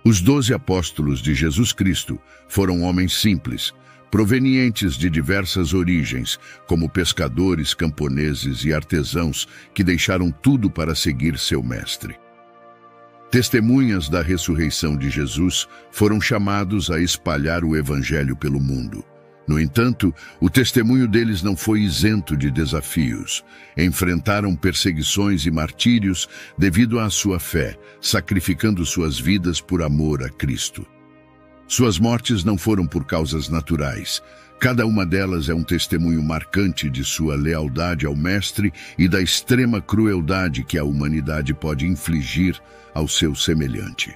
Os 12 apóstolos de Jesus Cristo foram homens simples, provenientes de diversas origens, como pescadores, camponeses e artesãos que deixaram tudo para seguir seu mestre. Testemunhas da ressurreição de Jesus, foram chamados a espalhar o evangelho pelo mundo. No entanto, o testemunho deles não foi isento de desafios. Enfrentaram perseguições e martírios devido à sua fé, sacrificando suas vidas por amor a Cristo. Suas mortes não foram por causas naturais. Cada uma delas é um testemunho marcante de sua lealdade ao Mestre e da extrema crueldade que a humanidade pode infligir ao seu semelhante.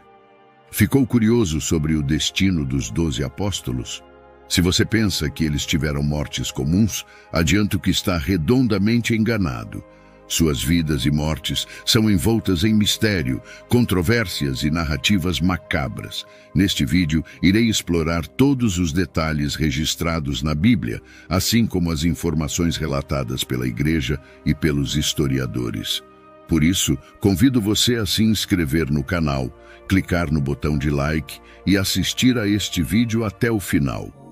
Ficou curioso sobre o destino dos 12 apóstolos? Se você pensa que eles tiveram mortes comuns, adianto que está redondamente enganado. Suas vidas e mortes são envoltas em mistério, controvérsias e narrativas macabras. Neste vídeo, irei explorar todos os detalhes registrados na Bíblia, assim como as informações relatadas pela Igreja e pelos historiadores. Por isso, convido você a se inscrever no canal, clicar no botão de like e assistir a este vídeo até o final.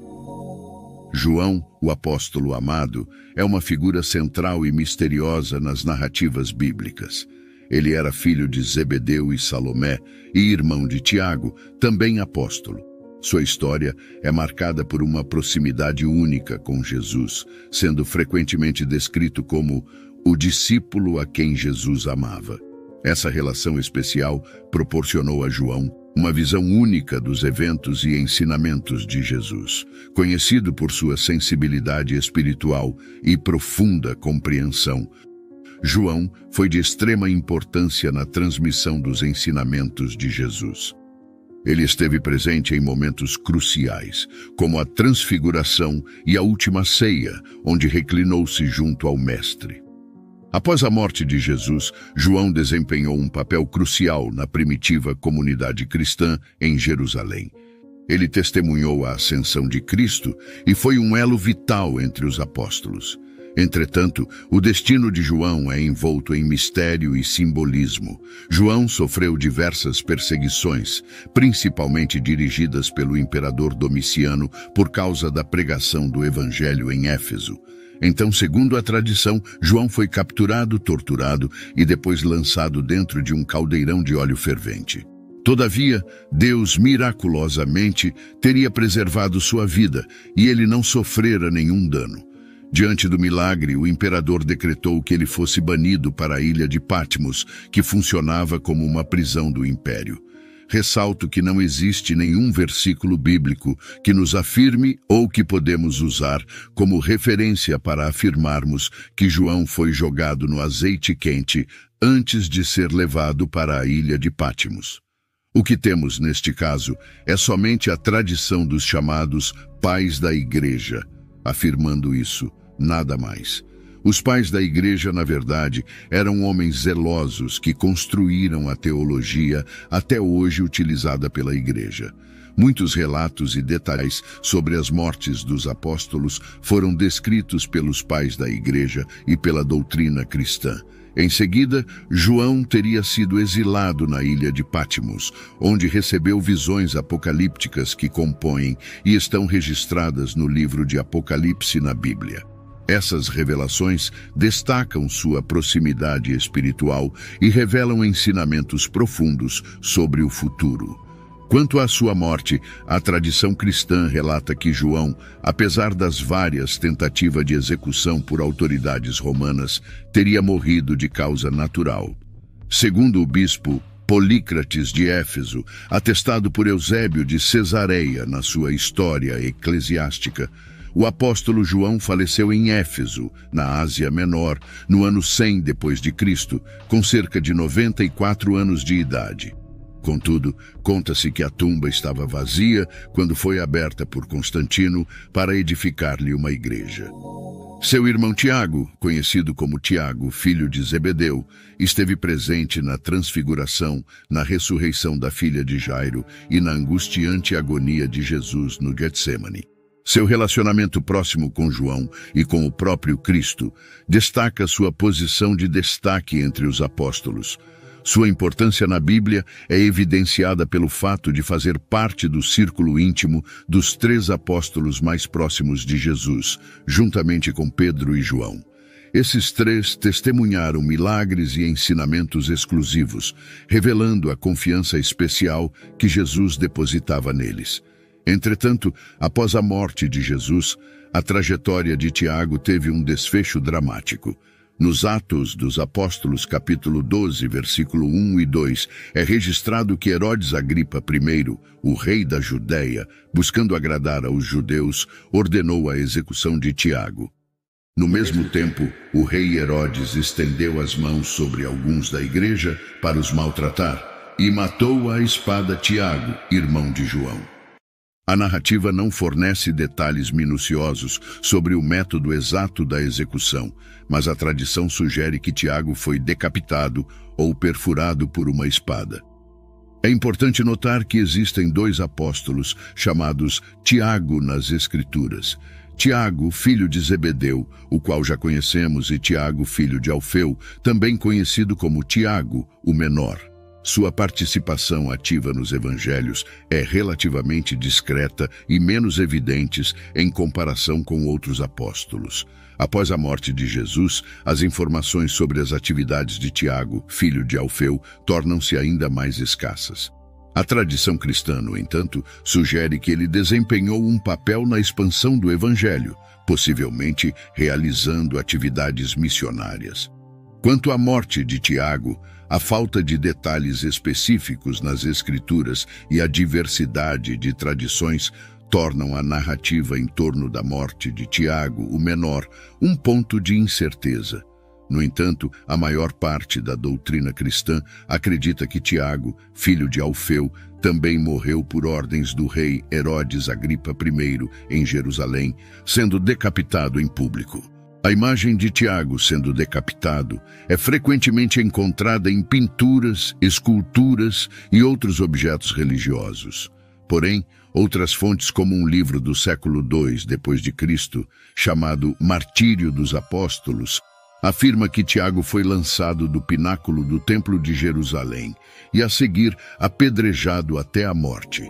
João, o apóstolo amado, é uma figura central e misteriosa nas narrativas bíblicas. Ele era filho de Zebedeu e Salomé e irmão de Tiago, também apóstolo. Sua história é marcada por uma proximidade única com Jesus, sendo frequentemente descrito como o discípulo a quem Jesus amava. Essa relação especial proporcionou a João uma visão única dos eventos e ensinamentos de Jesus. Conhecido por sua sensibilidade espiritual e profunda compreensão, João foi de extrema importância na transmissão dos ensinamentos de Jesus. Ele esteve presente em momentos cruciais, como a transfiguração e a última ceia, onde reclinou-se junto ao Mestre. Após a morte de Jesus, João desempenhou um papel crucial na primitiva comunidade cristã em Jerusalém. Ele testemunhou a ascensão de Cristo e foi um elo vital entre os apóstolos. Entretanto, o destino de João é envolto em mistério e simbolismo. João sofreu diversas perseguições, principalmente dirigidas pelo imperador Domiciano por causa da pregação do Evangelho em Éfeso. Então, segundo a tradição, João foi capturado, torturado e depois lançado dentro de um caldeirão de óleo fervente. Todavia, Deus miraculosamente teria preservado sua vida e ele não sofrera nenhum dano. Diante do milagre, o imperador decretou que ele fosse banido para a ilha de Patmos, que funcionava como uma prisão do império. Ressalto que não existe nenhum versículo bíblico que nos afirme ou que podemos usar como referência para afirmarmos que João foi jogado no azeite quente antes de ser levado para a ilha de Patmos. O que temos neste caso é somente a tradição dos chamados pais da Igreja, afirmando isso, nada mais. Os pais da Igreja, na verdade, eram homens zelosos que construíram a teologia até hoje utilizada pela Igreja. Muitos relatos e detalhes sobre as mortes dos apóstolos foram descritos pelos pais da Igreja e pela doutrina cristã. Em seguida, João teria sido exilado na ilha de Patmos, onde recebeu visões apocalípticas que compõem e estão registradas no livro de Apocalipse na Bíblia. Essas revelações destacam sua proximidade espiritual e revelam ensinamentos profundos sobre o futuro. Quanto à sua morte, a tradição cristã relata que João, apesar das várias tentativas de execução por autoridades romanas, teria morrido de causa natural. Segundo o bispo Polícrates de Éfeso, atestado por Eusébio de Cesareia na sua História Eclesiástica, o apóstolo João faleceu em Éfeso, na Ásia Menor, no ano 100 d.C., com cerca de 94 anos de idade. Contudo, conta-se que a tumba estava vazia quando foi aberta por Constantino para edificar-lhe uma igreja. Seu irmão Tiago, conhecido como Tiago, filho de Zebedeu, esteve presente na transfiguração, na ressurreição da filha de Jairo e na angustiante agonia de Jesus no Getsemane. Seu relacionamento próximo com João e com o próprio Cristo destaca sua posição de destaque entre os apóstolos. Sua importância na Bíblia é evidenciada pelo fato de fazer parte do círculo íntimo dos 3 apóstolos mais próximos de Jesus, juntamente com Pedro e João. Esses 3 testemunharam milagres e ensinamentos exclusivos, revelando a confiança especial que Jesus depositava neles. Entretanto, após a morte de Jesus, a trajetória de Tiago teve um desfecho dramático. Nos Atos dos Apóstolos, capítulo 12, versículo 1 e 2, é registrado que Herodes Agripa I, o rei da Judéia, buscando agradar aos judeus, ordenou a execução de Tiago. No mesmo tempo, o rei Herodes estendeu as mãos sobre alguns da igreja para os maltratar e matou à espada Tiago, irmão de João. A narrativa não fornece detalhes minuciosos sobre o método exato da execução, mas a tradição sugere que Tiago foi decapitado ou perfurado por uma espada. É importante notar que existem 2 apóstolos chamados Tiago nas Escrituras. Tiago, filho de Zebedeu, o qual já conhecemos, e Tiago, filho de Alfeu, também conhecido como Tiago, o menor. Sua participação ativa nos evangelhos é relativamente discreta e menos evidente em comparação com outros apóstolos. Após a morte de Jesus, as informações sobre as atividades de Tiago, filho de Alfeu, tornam-se ainda mais escassas. A tradição cristã, no entanto, sugere que ele desempenhou um papel na expansão do evangelho, possivelmente realizando atividades missionárias. Quanto à morte de Tiago, a falta de detalhes específicos nas Escrituras e a diversidade de tradições tornam a narrativa em torno da morte de Tiago, o menor, um ponto de incerteza. No entanto, a maior parte da doutrina cristã acredita que Tiago, filho de Alfeu, também morreu por ordens do rei Herodes Agripa I em Jerusalém, sendo decapitado em público. A imagem de Tiago sendo decapitado é frequentemente encontrada em pinturas, esculturas e outros objetos religiosos. Porém, outras fontes, como um livro do século II d.C., chamado Martírio dos Apóstolos, afirma que Tiago foi lançado do pináculo do Templo de Jerusalém e, a seguir, apedrejado até a morte.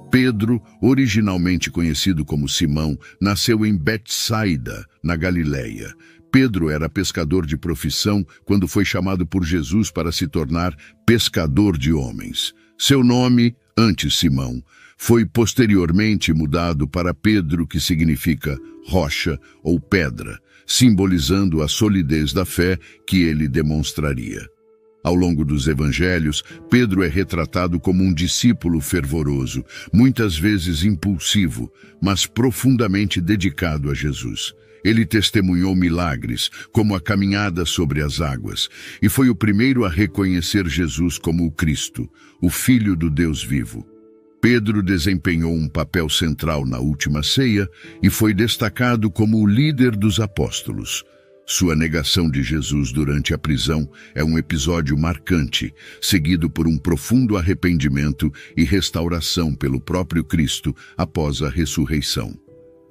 Pedro, originalmente conhecido como Simão, nasceu em Betsaida, na Galileia. Pedro era pescador de profissão quando foi chamado por Jesus para se tornar pescador de homens. Seu nome, antes Simão, foi posteriormente mudado para Pedro, que significa rocha ou pedra, simbolizando a solidez da fé que ele demonstraria. Ao longo dos evangelhos, Pedro é retratado como um discípulo fervoroso, muitas vezes impulsivo, mas profundamente dedicado a Jesus. Ele testemunhou milagres, como a caminhada sobre as águas, e foi o primeiro a reconhecer Jesus como o Cristo, o Filho do Deus vivo. Pedro desempenhou um papel central na última ceia e foi destacado como o líder dos apóstolos. Sua negação de Jesus durante a prisão é um episódio marcante, seguido por um profundo arrependimento e restauração pelo próprio Cristo após a ressurreição.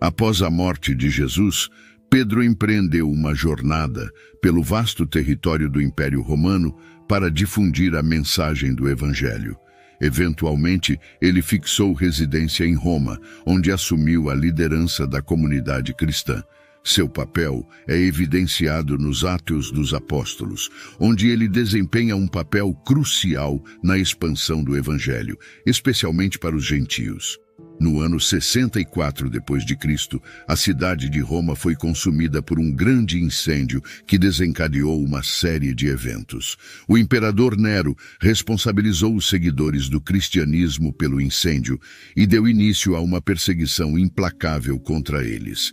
Após a morte de Jesus, Pedro empreendeu uma jornada pelo vasto território do Império Romano para difundir a mensagem do Evangelho. Eventualmente, ele fixou residência em Roma, onde assumiu a liderança da comunidade cristã. Seu papel é evidenciado nos Atos dos Apóstolos, onde ele desempenha um papel crucial na expansão do Evangelho, especialmente para os gentios. No ano 64 d.C., a cidade de Roma foi consumida por um grande incêndio que desencadeou uma série de eventos. O imperador Nero responsabilizou os seguidores do cristianismo pelo incêndio e deu início a uma perseguição implacável contra eles.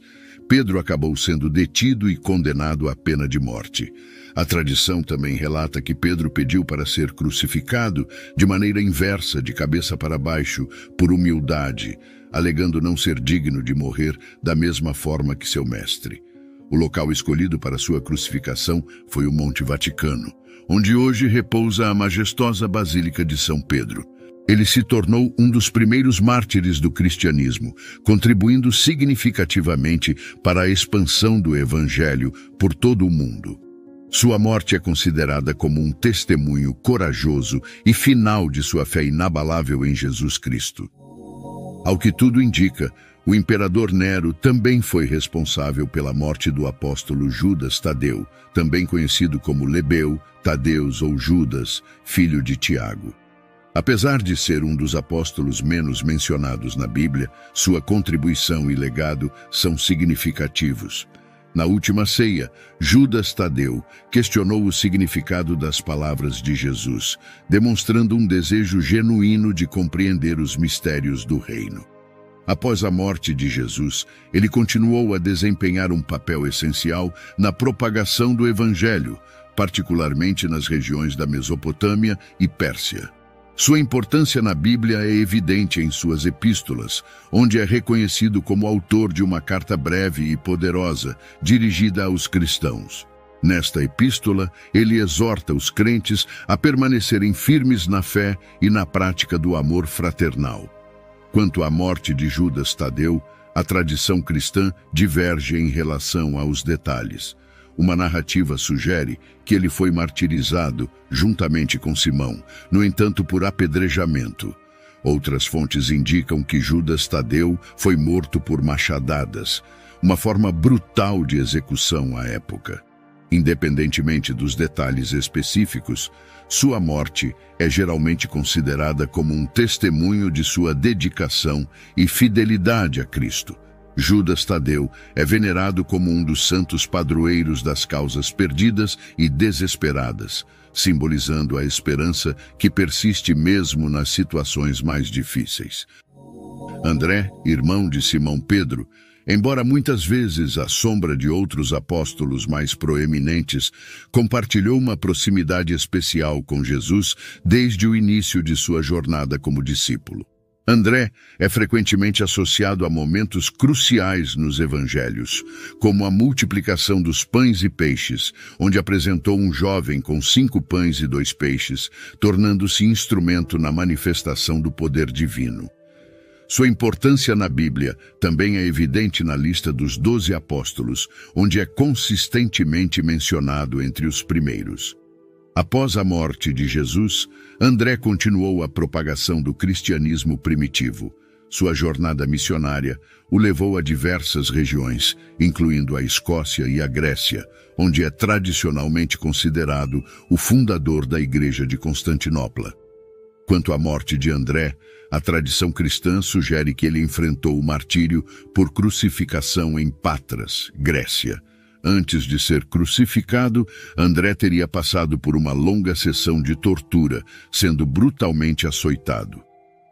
Pedro acabou sendo detido e condenado à pena de morte. A tradição também relata que Pedro pediu para ser crucificado de maneira inversa, de cabeça para baixo, por humildade, alegando não ser digno de morrer da mesma forma que seu mestre. O local escolhido para sua crucificação foi o Monte Vaticano, onde hoje repousa a majestosa Basílica de São Pedro. Ele se tornou um dos primeiros mártires do cristianismo, contribuindo significativamente para a expansão do Evangelho por todo o mundo. Sua morte é considerada como um testemunho corajoso e final de sua fé inabalável em Jesus Cristo. Ao que tudo indica, o imperador Nero também foi responsável pela morte do apóstolo Judas Tadeu, também conhecido como Lebeu, Tadeus ou Judas, filho de Tiago. Apesar de ser um dos apóstolos menos mencionados na Bíblia, sua contribuição e legado são significativos. Na última ceia, Judas Tadeu questionou o significado das palavras de Jesus, demonstrando um desejo genuíno de compreender os mistérios do reino. Após a morte de Jesus, ele continuou a desempenhar um papel essencial na propagação do Evangelho, particularmente nas regiões da Mesopotâmia e Pérsia. Sua importância na Bíblia é evidente em suas epístolas, onde é reconhecido como autor de uma carta breve e poderosa, dirigida aos cristãos. Nesta epístola, ele exorta os crentes a permanecerem firmes na fé e na prática do amor fraternal. Quanto à morte de Judas Tadeu, a tradição cristã diverge em relação aos detalhes. Uma narrativa sugere que ele foi martirizado juntamente com Simão, no entanto por apedrejamento. Outras fontes indicam que Judas Tadeu foi morto por machadadas, uma forma brutal de execução à época. Independentemente dos detalhes específicos, sua morte é geralmente considerada como um testemunho de sua dedicação e fidelidade a Cristo. Judas Tadeu é venerado como um dos santos padroeiros das causas perdidas e desesperadas, simbolizando a esperança que persiste mesmo nas situações mais difíceis. André, irmão de Simão Pedro, embora muitas vezes à sombra de outros apóstolos mais proeminentes, compartilhou uma proximidade especial com Jesus desde o início de sua jornada como discípulo. André é frequentemente associado a momentos cruciais nos evangelhos, como a multiplicação dos pães e peixes, onde apresentou um jovem com 5 pães e 2 peixes, tornando-se instrumento na manifestação do poder divino. Sua importância na Bíblia também é evidente na lista dos 12 apóstolos, onde é consistentemente mencionado entre os primeiros. Após a morte de Jesus, André continuou a propagação do cristianismo primitivo. Sua jornada missionária o levou a diversas regiões, incluindo a Escócia e a Grécia, onde é tradicionalmente considerado o fundador da Igreja de Constantinopla. Quanto à morte de André, a tradição cristã sugere que ele enfrentou o martírio por crucificação em Patras, Grécia. Antes de ser crucificado, André teria passado por uma longa sessão de tortura, sendo brutalmente açoitado.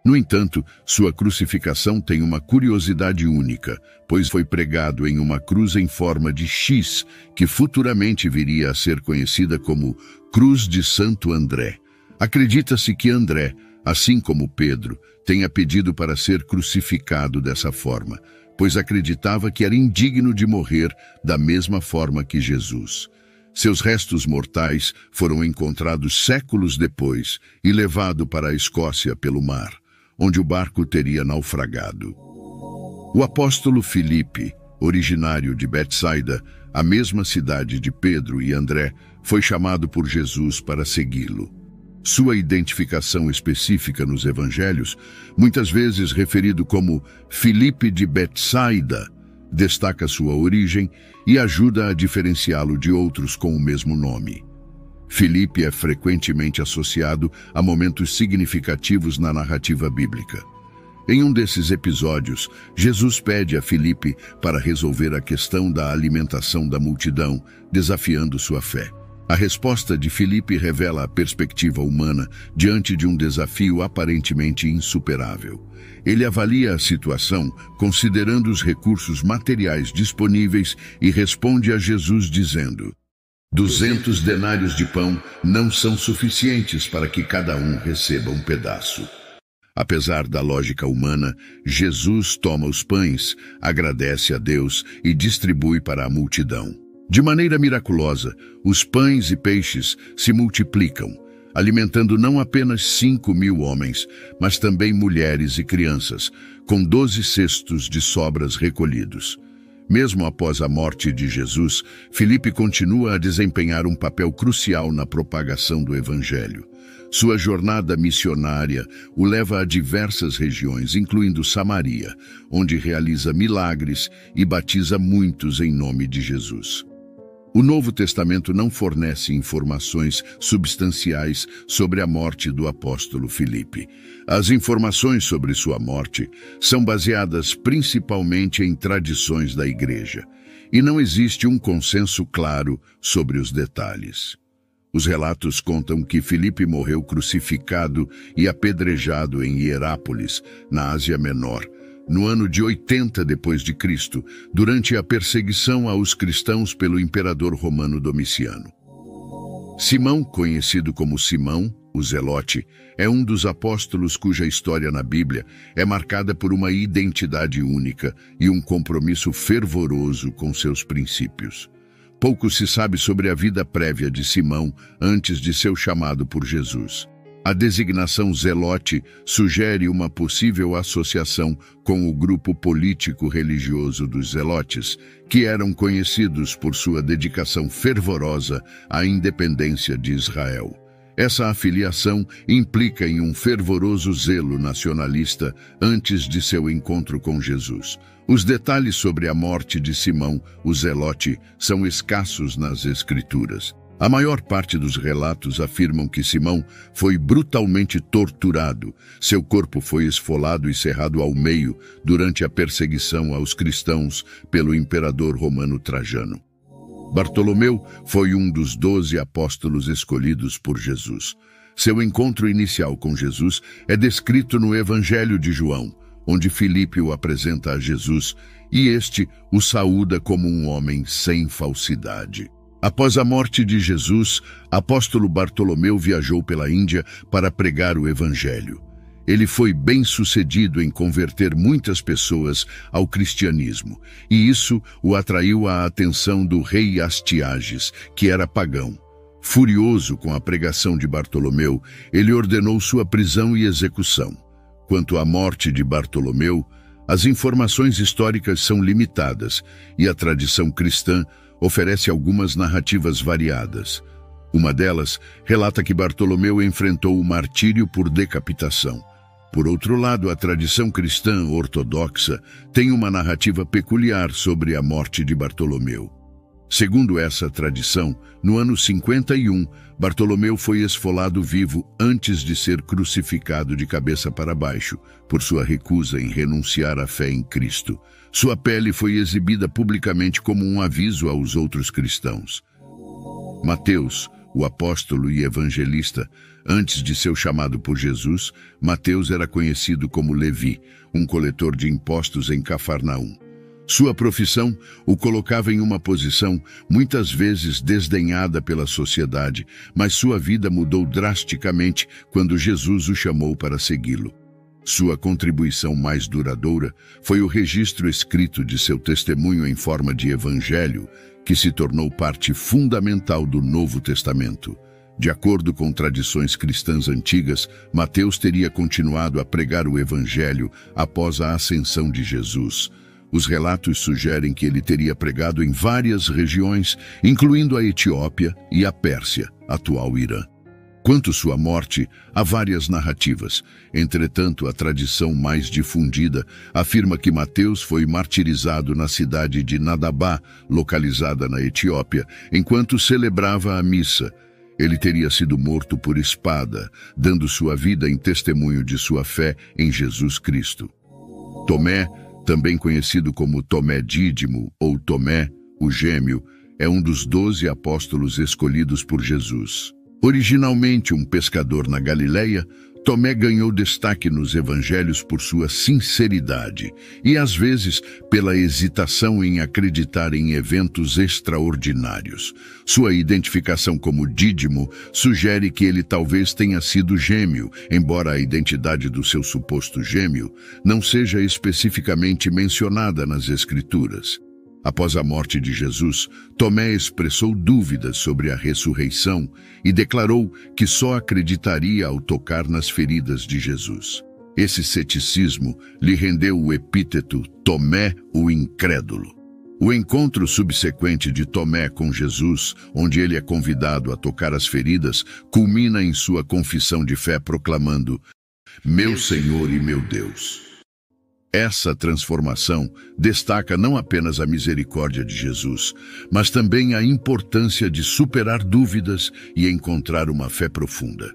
No entanto, sua crucificação tem uma curiosidade única, pois foi pregado em uma cruz em forma de X, que futuramente viria a ser conhecida como Cruz de Santo André. Acredita-se que André, assim como Pedro, tenha pedido para ser crucificado dessa forma, pois acreditava que era indigno de morrer da mesma forma que Jesus. Seus restos mortais foram encontrados séculos depois e levados para a Escócia pelo mar, onde o barco teria naufragado. O apóstolo Filipe, originário de Betsaida, a mesma cidade de Pedro e André, foi chamado por Jesus para segui-lo. Sua identificação específica nos evangelhos, muitas vezes referido como Filipe de Betsaida, destaca sua origem e ajuda a diferenciá-lo de outros com o mesmo nome. Filipe é frequentemente associado a momentos significativos na narrativa bíblica. Em um desses episódios, Jesus pede a Filipe para resolver a questão da alimentação da multidão, desafiando sua fé. A resposta de Filipe revela a perspectiva humana diante de um desafio aparentemente insuperável. Ele avalia a situação considerando os recursos materiais disponíveis e responde a Jesus dizendo: 200 denários de pão não são suficientes para que cada um receba um pedaço. Apesar da lógica humana, Jesus toma os pães, agradece a Deus e distribui para a multidão. De maneira miraculosa, os pães e peixes se multiplicam, alimentando não apenas 5.000 homens, mas também mulheres e crianças, com 12 cestos de sobras recolhidos. Mesmo após a morte de Jesus, Filipe continua a desempenhar um papel crucial na propagação do Evangelho. Sua jornada missionária o leva a diversas regiões, incluindo Samaria, onde realiza milagres e batiza muitos em nome de Jesus. O Novo Testamento não fornece informações substanciais sobre a morte do apóstolo Filipe. As informações sobre sua morte são baseadas principalmente em tradições da Igreja, e não existe um consenso claro sobre os detalhes. Os relatos contam que Filipe morreu crucificado e apedrejado em Hierápolis, na Ásia Menor, no ano de 80 d.C., durante a perseguição aos cristãos pelo imperador romano Domiciano. Simão, conhecido como Simão, o Zelote, é um dos apóstolos cuja história na Bíblia é marcada por uma identidade única e um compromisso fervoroso com seus princípios. Pouco se sabe sobre a vida prévia de Simão antes de seu chamado por Jesus. A designação Zelote sugere uma possível associação com o grupo político-religioso dos Zelotes, que eram conhecidos por sua dedicação fervorosa à independência de Israel. Essa afiliação implica em um fervoroso zelo nacionalista antes de seu encontro com Jesus. Os detalhes sobre a morte de Simão, o Zelote, são escassos nas Escrituras. A maior parte dos relatos afirmam que Simão foi brutalmente torturado. Seu corpo foi esfolado e cerrado ao meio durante a perseguição aos cristãos pelo imperador romano Trajano. Bartolomeu foi um dos 12 apóstolos escolhidos por Jesus. Seu encontro inicial com Jesus é descrito no Evangelho de João, onde Filipe o apresenta a Jesus e este o saúda como um homem sem falsidade. Após a morte de Jesus, apóstolo Bartolomeu viajou pela Índia para pregar o Evangelho. Ele foi bem-sucedido em converter muitas pessoas ao cristianismo, e isso o atraiu à atenção do rei Astiages, que era pagão. Furioso com a pregação de Bartolomeu, ele ordenou sua prisão e execução. Quanto à morte de Bartolomeu, as informações históricas são limitadas e a tradição cristã oferece algumas narrativas variadas. Uma delas relata que Bartolomeu enfrentou o martírio por decapitação. Por outro lado, a tradição cristã ortodoxa tem uma narrativa peculiar sobre a morte de Bartolomeu. Segundo essa tradição, no ano 51, Bartolomeu foi esfolado vivo antes de ser crucificado de cabeça para baixo, por sua recusa em renunciar à fé em Cristo. Sua pele foi exibida publicamente como um aviso aos outros cristãos. Mateus, o apóstolo e evangelista, antes de seu chamado por Jesus, Mateus era conhecido como Levi, um coletor de impostos em Cafarnaum. Sua profissão o colocava em uma posição muitas vezes desdenhada pela sociedade, mas sua vida mudou drasticamente quando Jesus o chamou para segui-lo. Sua contribuição mais duradoura foi o registro escrito de seu testemunho em forma de evangelho, que se tornou parte fundamental do Novo Testamento. De acordo com tradições cristãs antigas, Mateus teria continuado a pregar o evangelho após a ascensão de Jesus. Os relatos sugerem que ele teria pregado em várias regiões, incluindo a Etiópia e a Pérsia, atual Irã. Quanto sua morte, há várias narrativas. Entretanto, a tradição mais difundida afirma que Mateus foi martirizado na cidade de Nadabá, localizada na Etiópia, enquanto celebrava a missa. Ele teria sido morto por espada, dando sua vida em testemunho de sua fé em Jesus Cristo. Tomé, também conhecido como Tomé Dídimo ou Tomé, o Gêmeo, é um dos 12 apóstolos escolhidos por Jesus. Originalmente um pescador na Galileia, Tomé ganhou destaque nos evangelhos por sua sinceridade e, às vezes, pela hesitação em acreditar em eventos extraordinários. Sua identificação como Dídimo sugere que ele talvez tenha sido gêmeo, embora a identidade do seu suposto gêmeo não seja especificamente mencionada nas Escrituras. Após a morte de Jesus, Tomé expressou dúvidas sobre a ressurreição e declarou que só acreditaria ao tocar nas feridas de Jesus. Esse ceticismo lhe rendeu o epíteto Tomé o Incrédulo. O encontro subsequente de Tomé com Jesus, onde ele é convidado a tocar as feridas, culmina em sua confissão de fé proclamando: "Meu Senhor e meu Deus." Essa transformação destaca não apenas a misericórdia de Jesus, mas também a importância de superar dúvidas e encontrar uma fé profunda.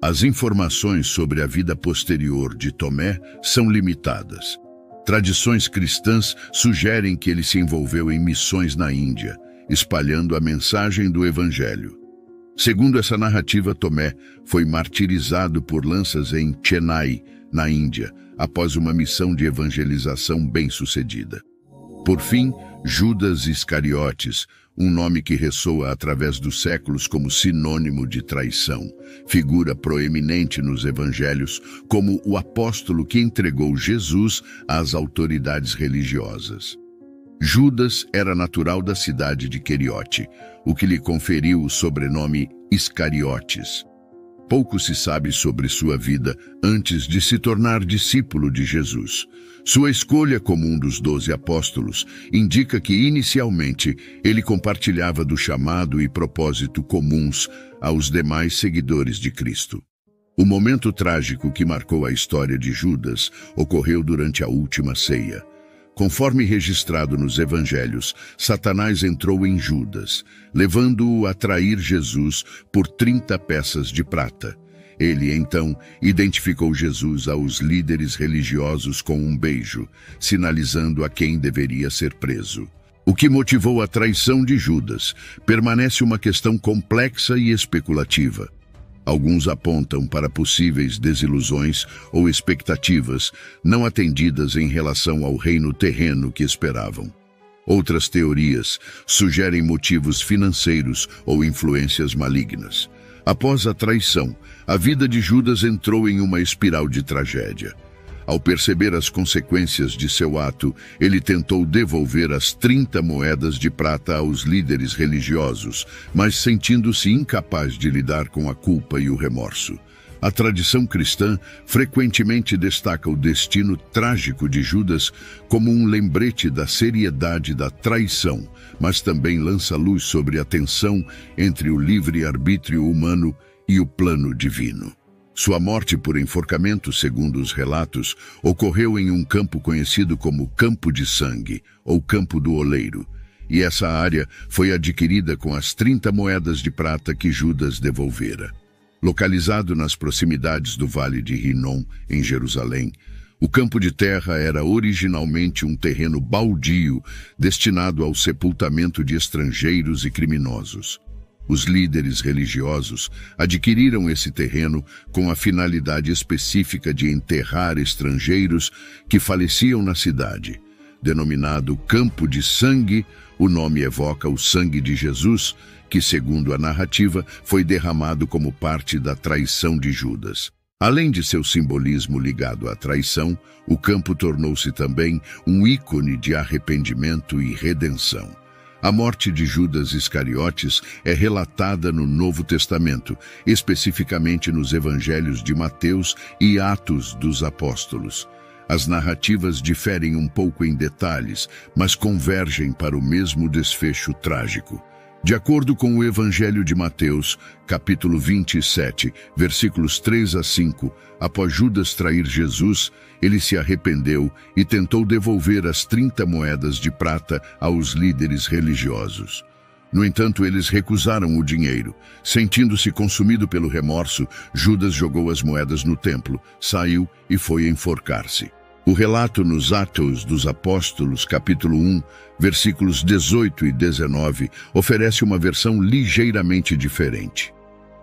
As informações sobre a vida posterior de Tomé são limitadas. Tradições cristãs sugerem que ele se envolveu em missões na Índia, espalhando a mensagem do Evangelho. Segundo essa narrativa, Tomé foi martirizado por lanças em Chennai, na Índia, após uma missão de evangelização bem-sucedida. Por fim, Judas Iscariotes, um nome que ressoa através dos séculos como sinônimo de traição, figura proeminente nos evangelhos como o apóstolo que entregou Jesus às autoridades religiosas. Judas era natural da cidade de Queriote, o que lhe conferiu o sobrenome Iscariotes. Pouco se sabe sobre sua vida antes de se tornar discípulo de Jesus. Sua escolha como um dos 12 apóstolos indica que, inicialmente, ele compartilhava do chamado e propósito comuns aos demais seguidores de Cristo. O momento trágico que marcou a história de Judas ocorreu durante a última ceia. Conforme registrado nos evangelhos, Satanás entrou em Judas, levando-o a trair Jesus por 30 peças de prata. Ele, então, identificou Jesus aos líderes religiosos com um beijo, sinalizando a quem deveria ser preso. O que motivou a traição de Judas permanece uma questão complexa e especulativa. Alguns apontam para possíveis desilusões ou expectativas não atendidas em relação ao reino terreno que esperavam. Outras teorias sugerem motivos financeiros ou influências malignas. Após a traição, a vida de Judas entrou em uma espiral de tragédia. Ao perceber as consequências de seu ato, ele tentou devolver as 30 moedas de prata aos líderes religiosos, mas sentindo-se incapaz de lidar com a culpa e o remorso. A tradição cristã frequentemente destaca o destino trágico de Judas como um lembrete da seriedade da traição, mas também lança luz sobre a tensão entre o livre-arbítrio humano e o plano divino. Sua morte por enforcamento, segundo os relatos, ocorreu em um campo conhecido como Campo de Sangue, ou Campo do Oleiro, e essa área foi adquirida com as 30 moedas de prata que Judas devolvera. Localizado nas proximidades do Vale de Rinom, em Jerusalém, o campo de terra era originalmente um terreno baldio destinado ao sepultamento de estrangeiros e criminosos. Os líderes religiosos adquiriram esse terreno com a finalidade específica de enterrar estrangeiros que faleciam na cidade. Denominado Campo de Sangue, o nome evoca o sangue de Jesus, que, segundo a narrativa, foi derramado como parte da traição de Judas. Além de seu simbolismo ligado à traição, o campo tornou-se também um ícone de arrependimento e redenção. A morte de Judas Iscariotes é relatada no Novo Testamento, especificamente nos Evangelhos de Mateus e Atos dos Apóstolos. As narrativas diferem um pouco em detalhes, mas convergem para o mesmo desfecho trágico. De acordo com o Evangelho de Mateus, capítulo 27, versículos 3 a 5, após Judas trair Jesus, ele se arrependeu e tentou devolver as 30 moedas de prata aos líderes religiosos. No entanto, eles recusaram o dinheiro. Sentindo-se consumido pelo remorso, Judas jogou as moedas no templo, saiu e foi enforcar-se. O relato nos Atos dos Apóstolos, capítulo 1, versículos 18 e 19, oferece uma versão ligeiramente diferente.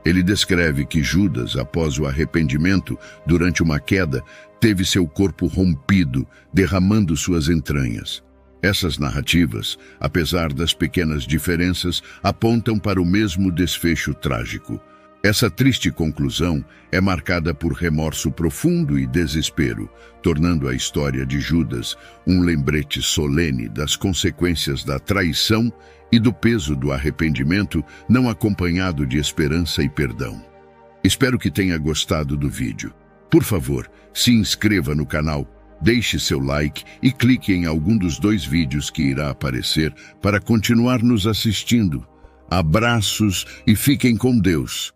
Ele descreve que Judas, após o arrependimento, durante uma queda, teve seu corpo rompido, derramando suas entranhas. Essas narrativas, apesar das pequenas diferenças, apontam para o mesmo desfecho trágico. Essa triste conclusão é marcada por remorso profundo e desespero, tornando a história de Judas um lembrete solene das consequências da traição e do peso do arrependimento não acompanhado de esperança e perdão. Espero que tenha gostado do vídeo. Por favor, se inscreva no canal, Deixe seu like e clique em algum dos 2 vídeos que irá aparecer para continuar nos assistindo. Abraços e fiquem com Deus.